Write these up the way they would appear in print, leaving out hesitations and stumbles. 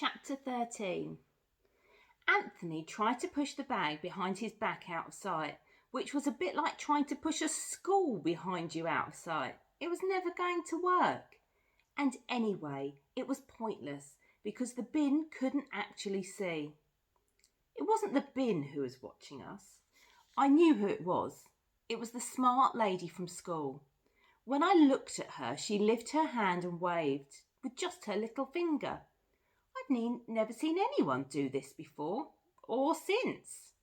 Chapter 13. Anthony tried to push the bag behind his back out of sight, which was a bit like trying to push a school behind you out of sight. It was never going to work. And anyway, it was pointless because the bin couldn't actually see. It wasn't the bin who was watching us. I knew who it was. It was the smart lady from school. When I looked at her, she lifted her hand and waved with just her little finger. I've never seen anyone do this before or since.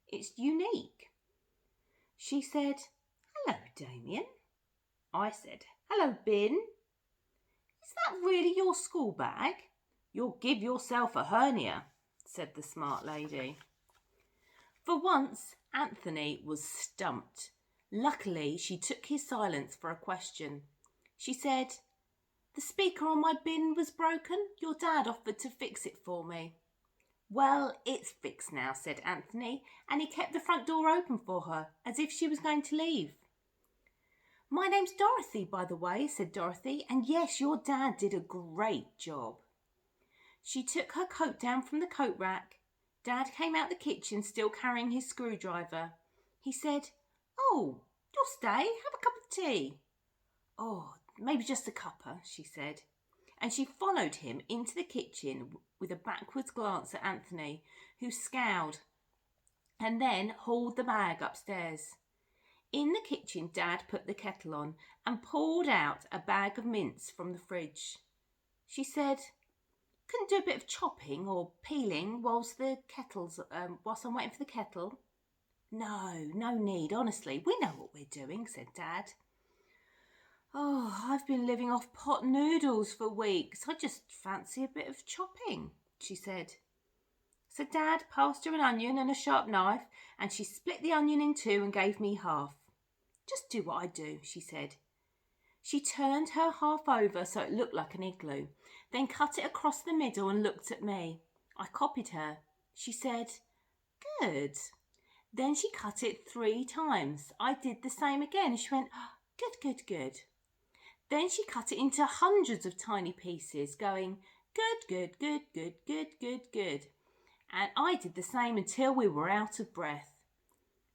It's unique. She said, "Hello, Damien." I said, "Hello, Bin." "Is that really your school bag? You'll give yourself a hernia," said the smart lady. For once, Anthony was stumped. Luckily, she took his silence for a question. She said, "The speaker on my bin was broken. Your dad offered to fix it for me." "Well, it's fixed now," said Anthony, and he kept the front door open for her, as if she was going to leave. "My name's Dorothy, by the way," said Dorothy, "and yes, your dad did a great job." She took her coat down from the coat rack. Dad came out the kitchen, still carrying his screwdriver. He said, "Oh, you'll stay? Have a cup of tea." "Oh, maybe just a cuppa," she said. And she followed him into the kitchen with a backwards glance at Anthony, who scowled and then hauled the bag upstairs. In the kitchen, Dad put the kettle on and pulled out a bag of mince from the fridge. She said, "Couldn't do a bit of chopping or peeling whilst I'm waiting for the kettle?" No need, honestly. We know what we're doing," said Dad. "Oh, I've been living off pot noodles for weeks. I just fancy a bit of chopping," she said. So Dad passed her an onion and a sharp knife, and she split the onion in two and gave me half. "Just do what I do," she said. She turned her half over so it looked like an igloo, then cut it across the middle and looked at me. I copied her. She said, "Good." Then she cut it 3 times. I did the same again. She went, "Good, good, good." Then she cut it into hundreds of tiny pieces, going, "Good, good, good, good, good, good, good." And I did the same until we were out of breath.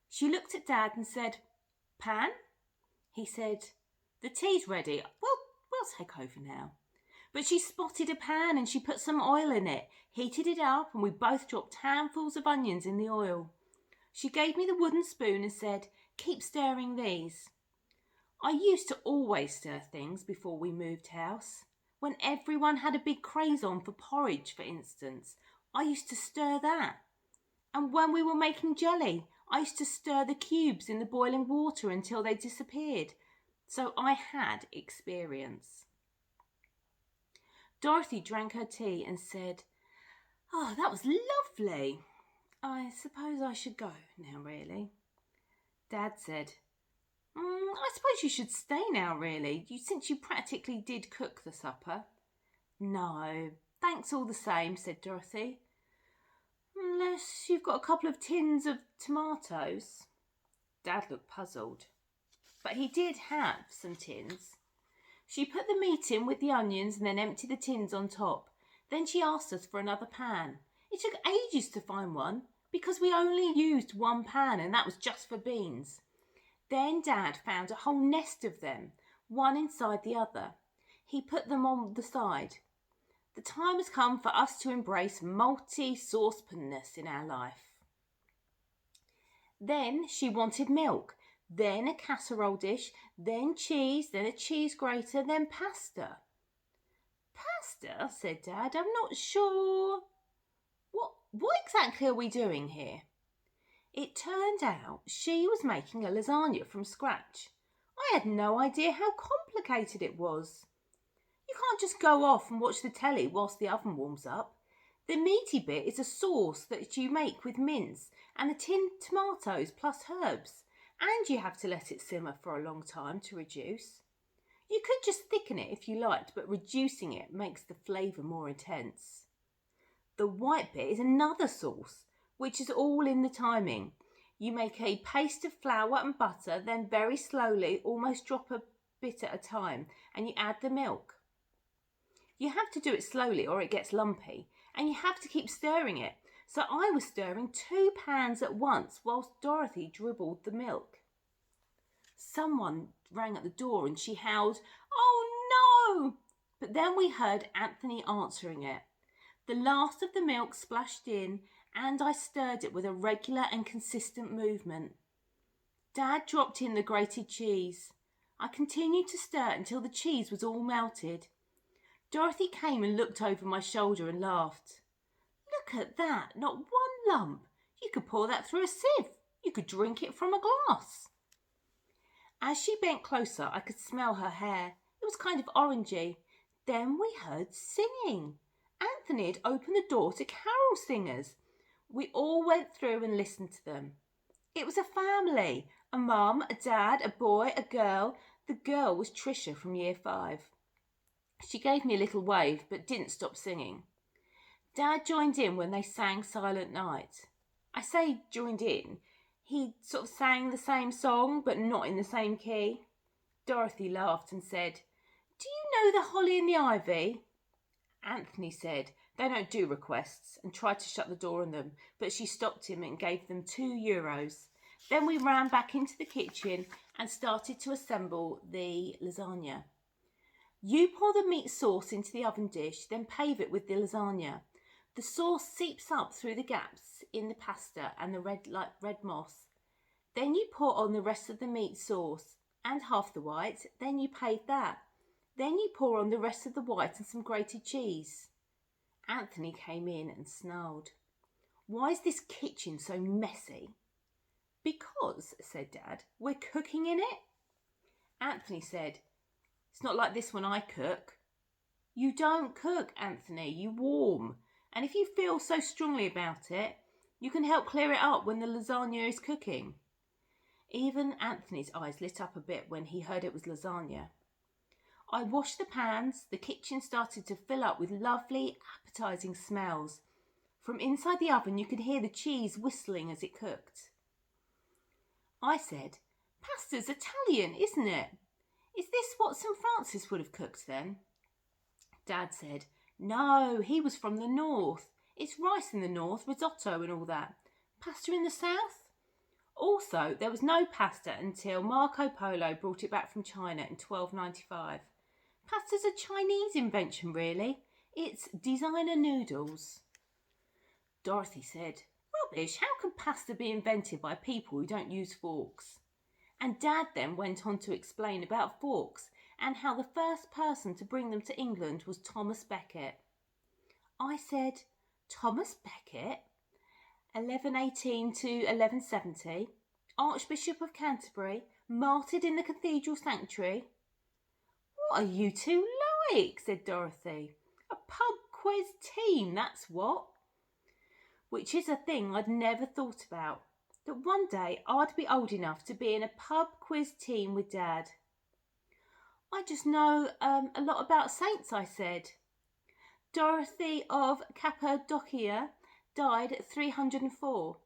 She looked at Dad and said, "Pan?" He said, "The tea's ready. We'll take over now." But she spotted a pan and she put some oil in it, heated it up, and we both dropped handfuls of onions in the oil. She gave me the wooden spoon and said, "Keep stirring these." I used to always stir things before we moved house. When everyone had a big craze on for porridge, for instance, I used to stir that. And when we were making jelly, I used to stir the cubes in the boiling water until they disappeared. So I had experience. Dorothy drank her tea and said, "Oh, that was lovely. I suppose I should go now, really." Dad said, "I suppose you should stay now, really, since you practically did cook the supper." "No, thanks all the same," said Dorothy. "Unless you've got a couple of tins of tomatoes." Dad looked puzzled, but he did have some tins. She put the meat in with the onions and then emptied the tins on top. Then she asked us for another pan. It took ages to find one because we only used one pan and that was just for beans. Then Dad found a whole nest of them, one inside the other. He put them on the side. The time has come for us to embrace multi-saucepanness in our life. Then she wanted milk, then a casserole dish, then cheese, then a cheese grater, then pasta. "Pasta?" said Dad. "I'm not sure. What exactly are we doing here?" It turned out she was making a lasagna from scratch. I had no idea how complicated it was. You can't just go off and watch the telly whilst the oven warms up. The meaty bit is a sauce that you make with mince and the tinned tomatoes plus herbs, and you have to let it simmer for a long time to reduce. You could just thicken it if you liked, but reducing it makes the flavour more intense. The white bit is another sauce, which is all in the timing. You make a paste of flour and butter, then very slowly, almost drop a bit at a time, and you add the milk. You have to do it slowly or it gets lumpy, and you have to keep stirring it. So I was stirring 2 pans at once whilst Dorothy dribbled the milk. Someone rang at the door and she howled, "Oh no!" But then we heard Anthony answering it. The last of the milk splashed in, and I stirred it with a regular and consistent movement. Dad dropped in the grated cheese. I continued to stir until the cheese was all melted. Dorothy came and looked over my shoulder and laughed. "Look at that, not one lump. You could pour that through a sieve. You could drink it from a glass." As she bent closer, I could smell her hair. It was kind of orangey. Then we heard singing. Anthony had opened the door to carol singers. We all went through and listened to them. It was a family, a mum, a dad, a boy, a girl. The girl was Tricia from year 5. She gave me a little wave but didn't stop singing. Dad joined in when they sang Silent Night. I say joined in. He sort of sang the same song but not in the same key. Dorothy laughed and said, "Do you know the Holly and the Ivy?" Anthony said they don't do requests and tried to shut the door on them, but she stopped him and gave them €2. Then we ran back into the kitchen and started to assemble the lasagna. You pour the meat sauce into the oven dish, then pave it with the lasagna. The sauce seeps up through the gaps in the pasta and the red moss. Then you pour on the rest of the meat sauce and half the white, then you pave that. Then you pour on the rest of the white and some grated cheese. Anthony came in and snarled, "Why is this kitchen so messy?" "Because," said Dad, "we're cooking in it." Anthony said, "It's not like this when I cook." "You don't cook, Anthony, you warm. And if you feel so strongly about it, you can help clear it up when the lasagna is cooking." Even Anthony's eyes lit up a bit when he heard it was lasagna. I washed the pans. The kitchen started to fill up with lovely, appetising smells. From inside the oven you could hear the cheese whistling as it cooked. I said, "Pasta's Italian, isn't it? Is this what St. Francis would have cooked then?" Dad said, "No, he was from the north. It's rice in the north, risotto and all that. Pasta in the south?" Also, there was no pasta until Marco Polo brought it back from China in 1295. Pasta's a Chinese invention, really. It's designer noodles. Dorothy said, "Rubbish, how can pasta be invented by people who don't use forks?" And Dad then went on to explain about forks and how the first person to bring them to England was Thomas Becket. I said, "Thomas Becket? 1118 to 1170, Archbishop of Canterbury, martyred in the cathedral sanctuary." "What are you two like?" said Dorothy. "A pub quiz team, that's what." Which is a thing I'd never thought about, that one day I'd be old enough to be in a pub quiz team with Dad. "I just know a lot about saints," I said. "Dorothy of Cappadocia died at 304.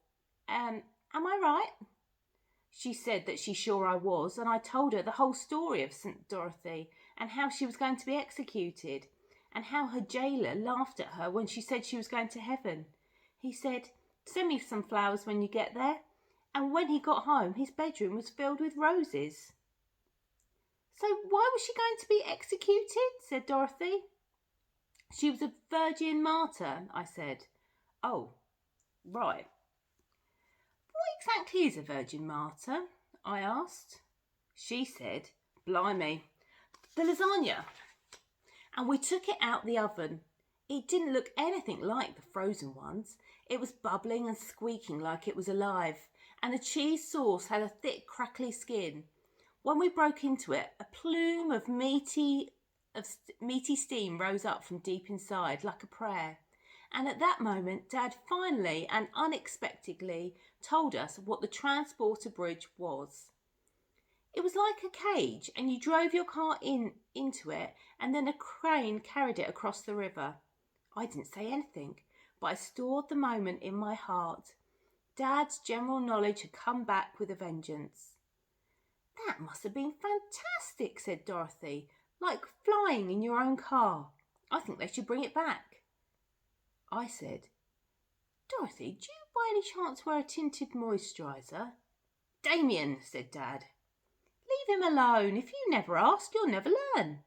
Am I right?" She said that she's sure I was, and I told her the whole story of St. Dorothy and how she was going to be executed and how her jailer laughed at her when she said she was going to heaven. He said, "Send me some flowers when you get there." And when he got home, his bedroom was filled with roses. "So why was she going to be executed?" said Dorothy. "She was a virgin martyr," I said. "Oh, right. What exactly is a virgin martyr?" I asked. She said, "Blimey, the lasagna." And we took it out the oven. It didn't look anything like the frozen ones. It was bubbling and squeaking like it was alive, and the cheese sauce had a thick, crackly skin. When we broke into it, a plume of meaty steam rose up from deep inside like a prayer. And at that moment, Dad finally and unexpectedly told us what the transporter bridge was. It was like a cage, and you drove your car into it, and then a crane carried it across the river. I didn't say anything, but I stored the moment in my heart. Dad's general knowledge had come back with a vengeance. "That must have been fantastic," said Dorothy, "like flying in your own car." I think they should bring it back. I said, Dorothy, do you by any chance wear a tinted moisturiser? Damien, said Dad. Leave him alone. If you never ask, you'll never learn.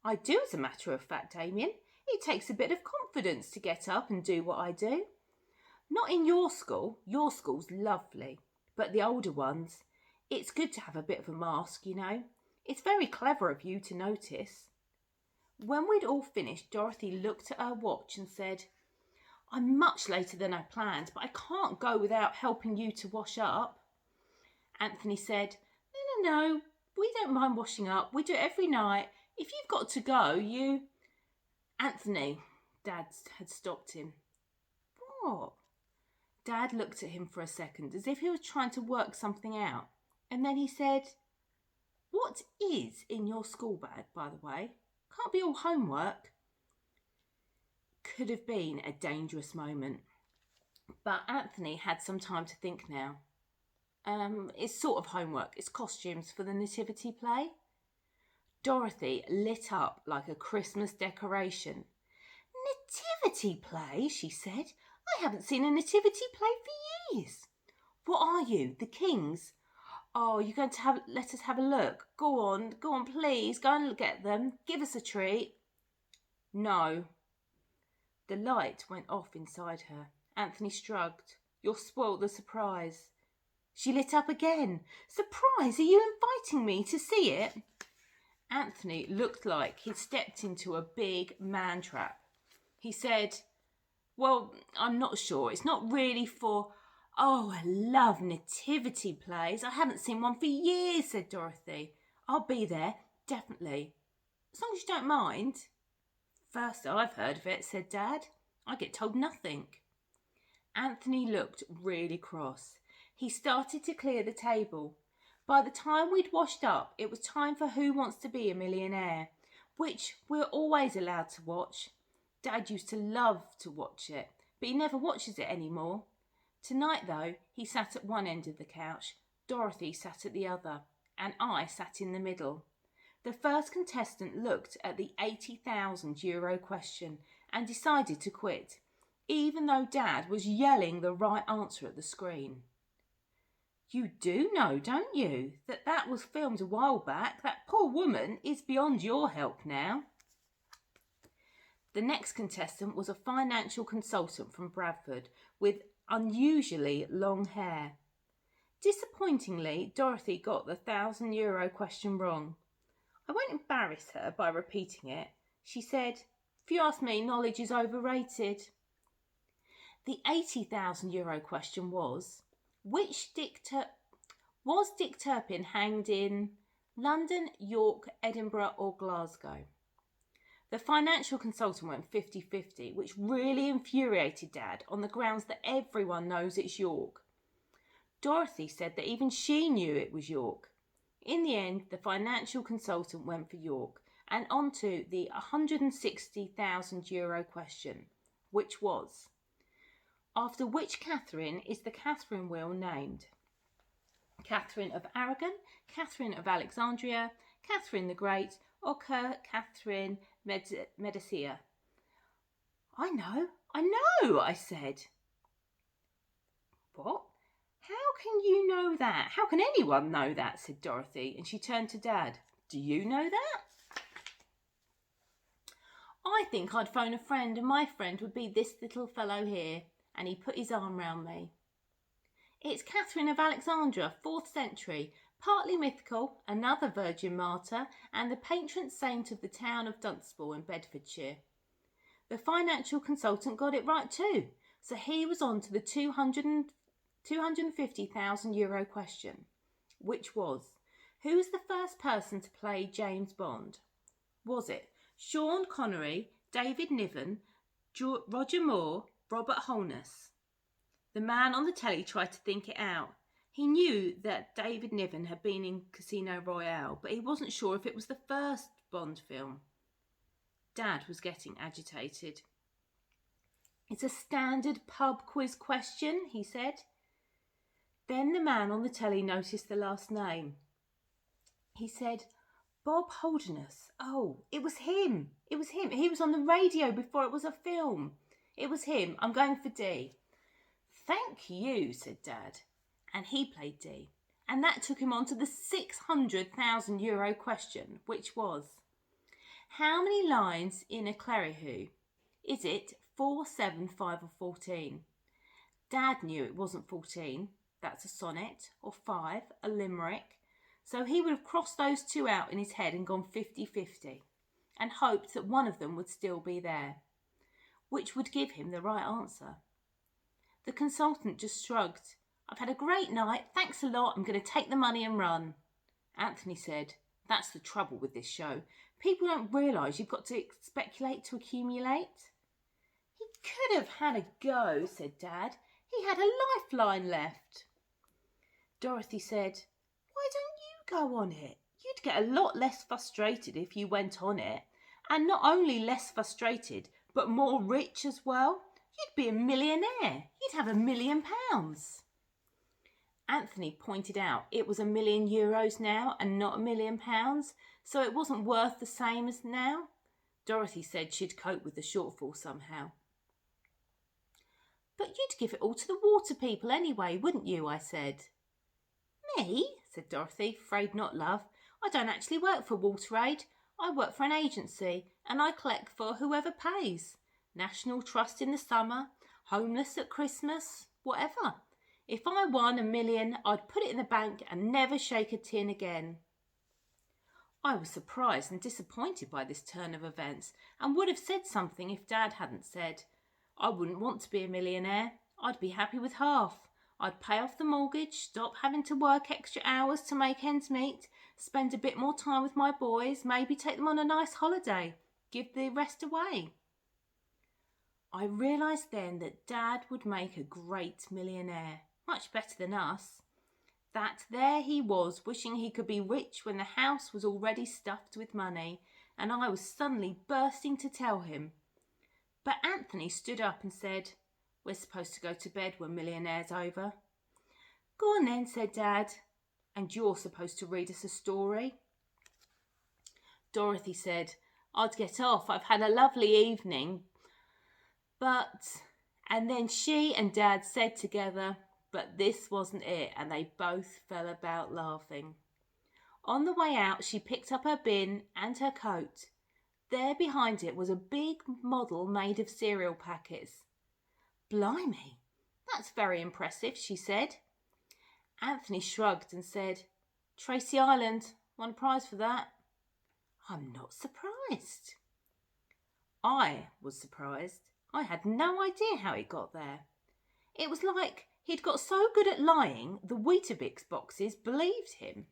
I do, as a matter of fact, Damien. It takes a bit of confidence to get up and do what I do. Not in your school. Your school's lovely. But the older ones, it's good to have a bit of a mask, you know. It's very clever of you to notice. When we'd all finished, Dorothy looked at her watch and said, I'm much later than I planned, but I can't go without helping you to wash up. Anthony said, No, we don't mind washing up. We do it every night. If you've got to go, you... Anthony, Dad had stopped him. What? Dad looked at him for a second, as if he was trying to work something out. And then he said, What is in your school bag, by the way? Can't be all homework. Could have been a dangerous moment. But Anthony had some time to think now. It's sort of homework. It's costumes for the nativity play. Dorothy lit up like a Christmas decoration. Nativity play, she said. I haven't seen a nativity play for years. What are you, the Kings? Oh, you're going to let us have a look. Go on, please. Go and look at them. Give us a treat. No. The light went off inside her. Anthony shrugged. You're spoilt the surprise. She lit up again. Surprise? Are you inviting me to see it? Anthony looked like he'd stepped into a big man trap. He said, Well, I'm not sure. It's not really for... Oh, I love nativity plays. I haven't seen one for years, said Dorothy. I'll be there, definitely. As long as you don't mind. First I've heard of it, said Dad. I get told nothing. Anthony looked really cross. He started to clear the table. By the time we'd washed up, it was time for Who Wants to Be a Millionaire, which we're always allowed to watch. Dad used to love to watch it, but he never watches it anymore. Tonight, though, he sat at one end of the couch, Dorothy sat at the other, and I sat in the middle. The first contestant looked at the €80,000 question and decided to quit, even though Dad was yelling the right answer at the screen. You do know, don't you, that was filmed a while back? That poor woman is beyond your help now. The next contestant was a financial consultant from Bradford with unusually long hair. Disappointingly, Dorothy got the €1,000 question wrong. I won't embarrass her by repeating it. She said, If you ask me, knowledge is overrated. The €80,000 question was, was Dick Turpin hanged in London, York, Edinburgh or Glasgow? The financial consultant went 50-50, which really infuriated Dad on the grounds that everyone knows it's York. Dorothy said that even she knew it was York. In the end, the financial consultant went for York and on to the €160,000 question, which was, after which Catherine is the Catherine wheel named? Catherine of Aragon, Catherine of Alexandria, Catherine the Great, or Catherine Medicia? I know, I said. What? How can you know that? How can anyone know that? Said Dorothy, and she turned to Dad. Do you know that? I think I'd phone a friend, and my friend would be this little fellow here, and he put his arm round me. It's Catherine of Alexandria, 4th century, partly mythical, another virgin martyr, and the patron saint of the town of Dunstable in Bedfordshire. The financial consultant got it right too, so he was on to the €250,000 question, which was, who was the first person to play James Bond? Was it Sean Connery, David Niven, Roger Moore, Robert Holness? The man on the telly tried to think it out. He knew that David Niven had been in Casino Royale, but he wasn't sure if it was the first Bond film. Dad was getting agitated. It's a standard pub quiz question, he said. Then the man on the telly noticed the last name. He said, Bob Holderness. Oh, it was him. It was him. He was on the radio before it was a film. It was him. I'm going for D. Thank you, said Dad. And he played D. And that took him on to the €600,000 question, which was, how many lines in a clerihew? Is it 4, 7, 5 or 14? Dad knew it wasn't 14. That's a sonnet. Or 5, a limerick. So he would have crossed those two out in his head and gone 50-50 and hoped that one of them would still be there, which would give him the right answer. The consultant just shrugged. I've had a great night. Thanks a lot. I'm going to take the money and run. Anthony said, that's the trouble with this show. People don't realise you've got to speculate to accumulate. He could have had a go, said Dad. He had a lifeline left. Dorothy said, why don't you go on it? You'd get a lot less frustrated if you went on it. And not only less frustrated, but more rich as well. You'd be a millionaire. You'd have £1,000,000. Anthony pointed out it was €1,000,000 now and not £1,000,000, so it wasn't worth the same as now. Dorothy said she'd cope with the shortfall somehow. But you'd give it all to the water people anyway, wouldn't you? I said. Me? Said Dorothy. Afraid not, love. I don't actually work for WaterAid. I work for an agency and I collect for whoever pays. National Trust in the summer, homeless at Christmas, whatever. If I won £1,000,000, I'd put it in the bank and never shake a tin again. I was surprised and disappointed by this turn of events and would have said something if Dad hadn't said, I wouldn't want to be a millionaire. I'd be happy with half. I'd pay off the mortgage, stop having to work extra hours to make ends meet, spend a bit more time with my boys, maybe take them on a nice holiday, give the rest away. I realised then that Dad would make a great millionaire, much better than us. That there he was, wishing he could be rich when the house was already stuffed with money, and I was suddenly bursting to tell him. But Anthony stood up and said, we're supposed to go to bed when Millionaire's over. Go on then, said Dad, and you're supposed to read us a story. Dorothy said, I'd get off. I've had a lovely evening. And then she and Dad said together, but this wasn't it, and they both fell about laughing. On the way out, she picked up her bin and her coat. There behind it was a big model made of cereal packets. Blimey, that's very impressive, she said. Anthony shrugged and said, Tracy Island, won a prize for that. I'm not surprised. I was surprised. I had no idea how it got there. It was like he'd got so good at lying, the Weetabix boxes believed him.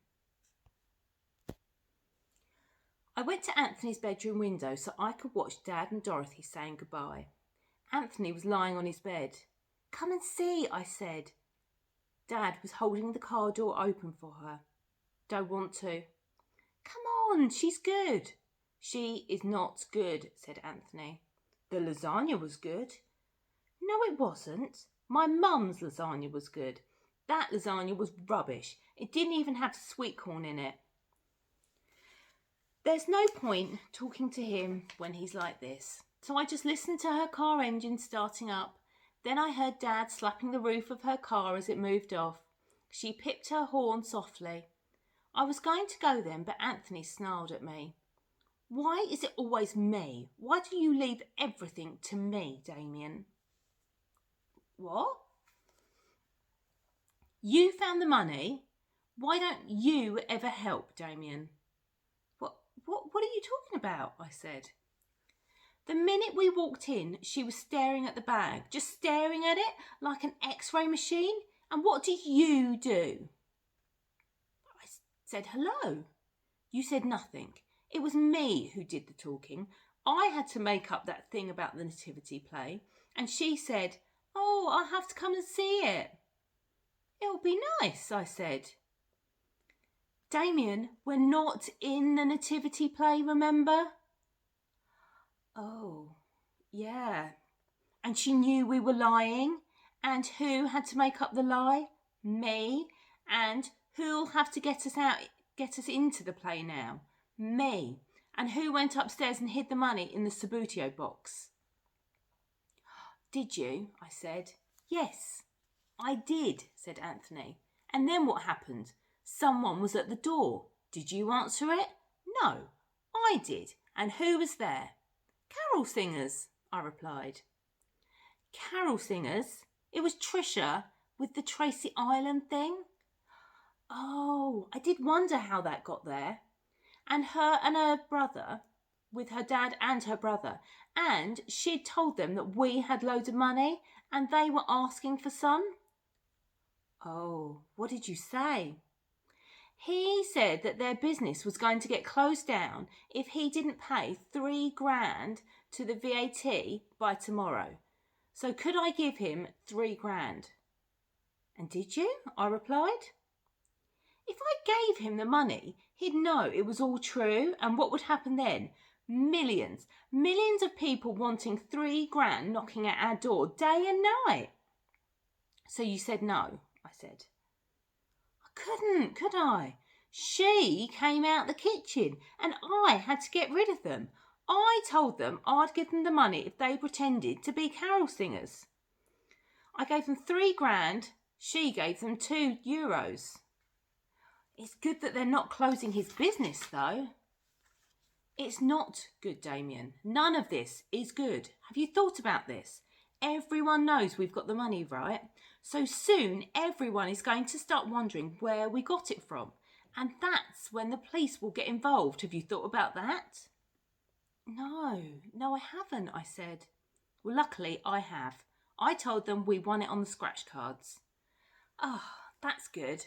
I went to Anthony's bedroom window so I could watch Dad and Dorothy saying goodbye. Anthony was lying on his bed. Come and see, I said. Dad was holding the car door open for her. Don't want to. Come on, she's good. She is not good, said Anthony. The lasagna was good. No, it wasn't. My mum's lasagna was good. That lasagna was rubbish. It didn't even have sweet corn in it. There's no point talking to him when he's like this. So I just listened to her car engine starting up. Then I heard Dad slapping the roof of her car as it moved off. She pipped her horn softly. I was going to go then, but Anthony snarled at me. Why is it always me? Why do you leave everything to me, Damien? What? You found the money. Why don't you ever help, Damien? What are you talking about? I said. The minute we walked in, she was staring at the bag, just staring at it like an X-ray machine. And what did you do? I said hello. You said nothing. It was me who did the talking. I had to make up that thing about the nativity play. And she said, oh, I'll have to come and see it. It'll be nice, I said. Damien, we're not in the nativity play, remember? Oh, yeah. And she knew we were lying. And who had to make up the lie? Me. And who'll have to get us into the play now? Me. And who went upstairs and hid the money in the Sabutio box? Did you? I said. Yes, I did, said Anthony. And then what happened? Someone was at the door. Did you answer it? No, I did. And who was there? Carol singers, I replied. Carol singers? It was Trisha with the Tracy Island thing? Oh, I did wonder how that got there. And her brother, with her dad and her brother, and she'd told them that we had loads of money and they were asking for some. Oh, what did you say? He said that their business was going to get closed down if he didn't pay $3,000 to the VAT by tomorrow. So could I give him $3,000? And did you? I replied. If I gave him the money, he'd know it was all true, and what would happen then? Millions of people wanting $3,000 knocking at our door day and night. So you said no, I said. I couldn't, could I? She came out the kitchen and I had to get rid of them. I told them I'd give them the money if they pretended to be carol singers. I gave them $3,000. She gave them €2. It's good that they're not closing his business, though. It's not good, Damien. None of this is good. Have you thought about this? Everyone knows we've got the money, right? So soon everyone is going to start wondering where we got it from. And that's when the police will get involved. Have you thought about that? No, I haven't, I said. Well, luckily I have. I told them we won it on the scratch cards. Oh, that's good.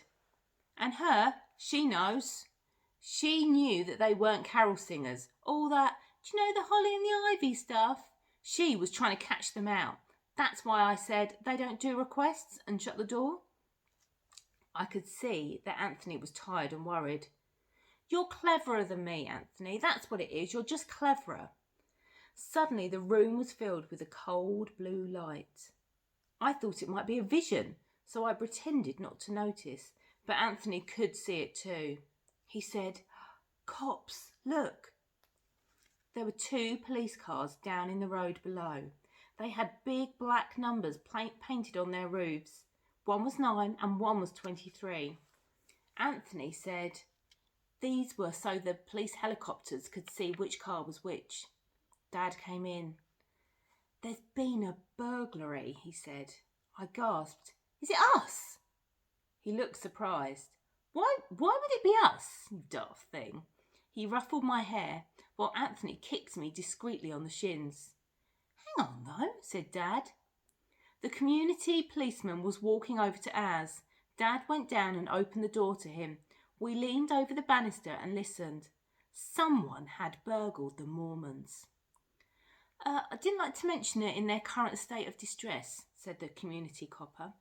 And her, she knows. She knew that they weren't carol singers. All that, do you know, the holly and the ivy stuff? She was trying to catch them out. That's why I said they don't do requests and shut the door. I could see that Anthony was tired and worried. You're cleverer than me, Anthony. That's what it is. You're just cleverer. Suddenly the room was filled with a cold blue light. I thought it might be a vision, so I pretended not to notice. But Anthony could see it too. He said, "Cops, look." There were 2 police cars down in the road below. They had big black numbers painted on their roofs. One was 9 and one was 23. Anthony said these were so the police helicopters could see which car was which. Dad came in. "There's been a burglary," he said. I gasped. "Is it us?" He looked surprised. Why would it be us, daft thing? He ruffled my hair while Anthony kicked me discreetly on the shins. Hang on, though, said Dad. The community policeman was walking over to ours. Dad went down and opened the door to him. We leaned over the banister and listened. Someone had burgled the Mormons. I didn't like to mention it in their current state of distress, said the community copper.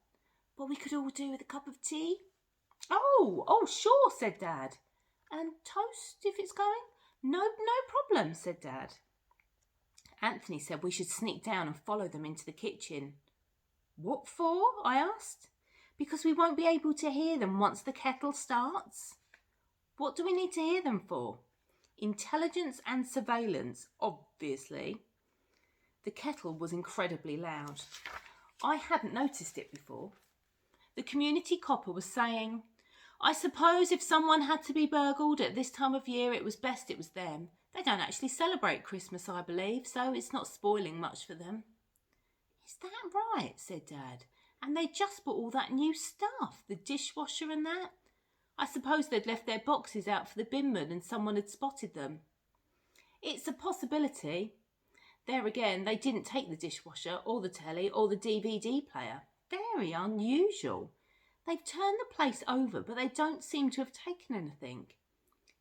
But we could all do with a cup of tea. Oh, sure, said Dad. And toast if it's going? No problem, said Dad. Anthony said we should sneak down and follow them into the kitchen. What for? I asked. Because we won't be able to hear them once the kettle starts. What do we need to hear them for? Intelligence and surveillance, obviously. The kettle was incredibly loud. I hadn't noticed it before. The community copper was saying, I suppose if someone had to be burgled at this time of year, it was best it was them. They don't actually celebrate Christmas, I believe, so it's not spoiling much for them. Is that right? Said Dad. And they just bought all that new stuff, the dishwasher and that. I suppose they'd left their boxes out for the binman and someone had spotted them. It's a possibility. There again, they didn't take the dishwasher or the telly or the DVD player. Very unusual. They've turned the place over, but they don't seem to have taken anything.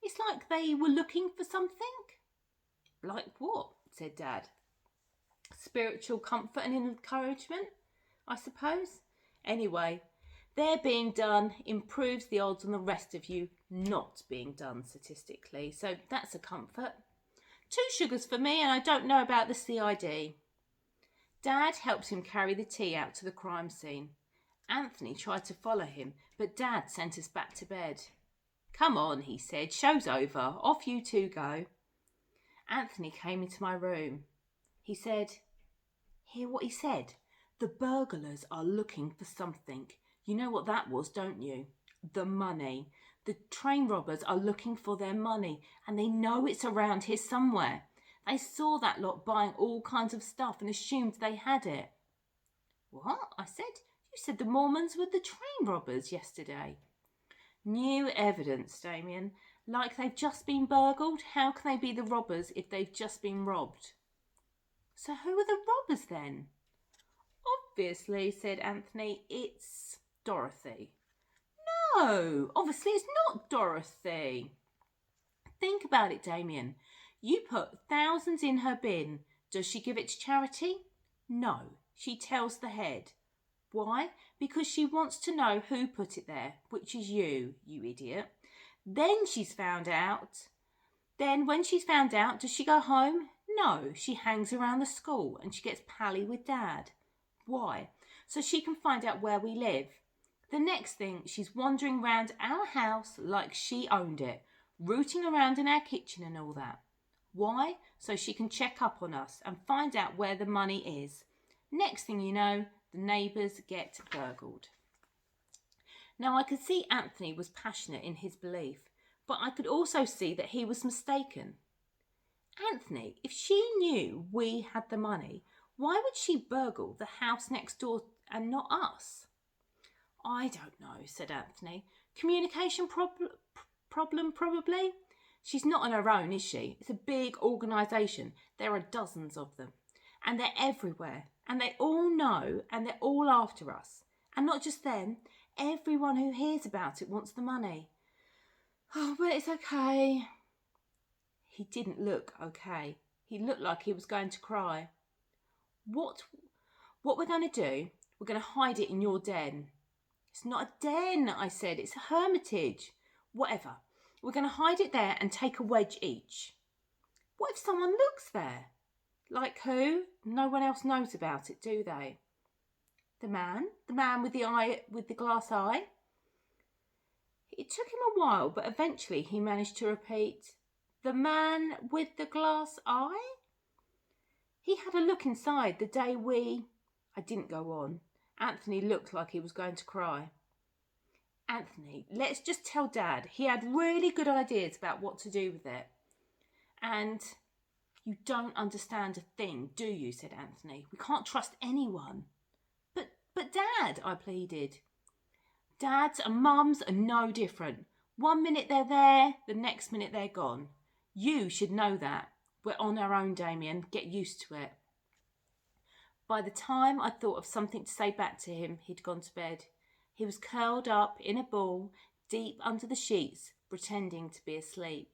It's like they were looking for something. Like what? Said Dad. Spiritual comfort and encouragement, I suppose. Anyway, their being done improves the odds on the rest of you not being done statistically, so that's a comfort. 2 sugars for me, and I don't know about the CID. Dad helped him carry the tea out to the crime scene. Anthony tried to follow him, but Dad sent us back to bed. Come on, he said. Show's over. Off you two go. Anthony came into my room. He said, hear what he said? The burglars are looking for something. You know what that was, don't you? The money. The train robbers are looking for their money, and they know it's around here somewhere. They saw that lot buying all kinds of stuff and assumed they had it. What? I said. You said the Mormons were the train robbers yesterday. New evidence, Damien. Like they've just been burgled. How can they be the robbers if they've just been robbed? So who are the robbers then? Obviously, said Anthony, it's Dorothy. No, obviously it's not Dorothy. Think about it, Damien. You put thousands in her bin. Does she give it to charity? No, she tells the head. Why? Because she wants to know who put it there, which is you idiot. Then when she's found out, does she go home? No, she hangs around the school and she gets pally with Dad. Why? So she can find out where we live. The next thing, she's wandering round our house like she owned it, rooting around in our kitchen and all that. Why? So she can check up on us and find out where the money is. Next thing you know, the neighbours get burgled. Now I could see Anthony was passionate in his belief, but I could also see that he was mistaken. Anthony, if she knew we had the money, why would she burgle the house next door and not us? I don't know, said Anthony. Communication problem, probably. She's not on her own, is she? It's a big organisation. There are dozens of them. And they're everywhere. And they all know, and they're all after us. And not just them. Everyone who hears about it wants the money. Oh, but it's okay. He didn't look okay. He looked like he was going to cry. What we're going to do, we're going to hide it in your den. It's not a den, I said. It's a hermitage. Whatever. We're going to hide it there and take a wedge each. What if someone looks there? Like who? No one else knows about it, do they? The man with the glass eye. It took him a while, but eventually he managed to repeat, the man with the glass eye? He had a look inside the day I didn't go on. Anthony looked like he was going to cry. Anthony, let's just tell Dad. He had really good ideas about what to do with it. And you don't understand a thing, do you? Said Anthony. We can't trust anyone. But Dad, I pleaded. Dads and mums are no different. 1 minute they're there, the next minute they're gone. You should know that. We're on our own, Damien. Get used to it. By the time I'd thought of something to say back to him, he'd gone to bed. He was curled up in a ball, deep under the sheets, pretending to be asleep.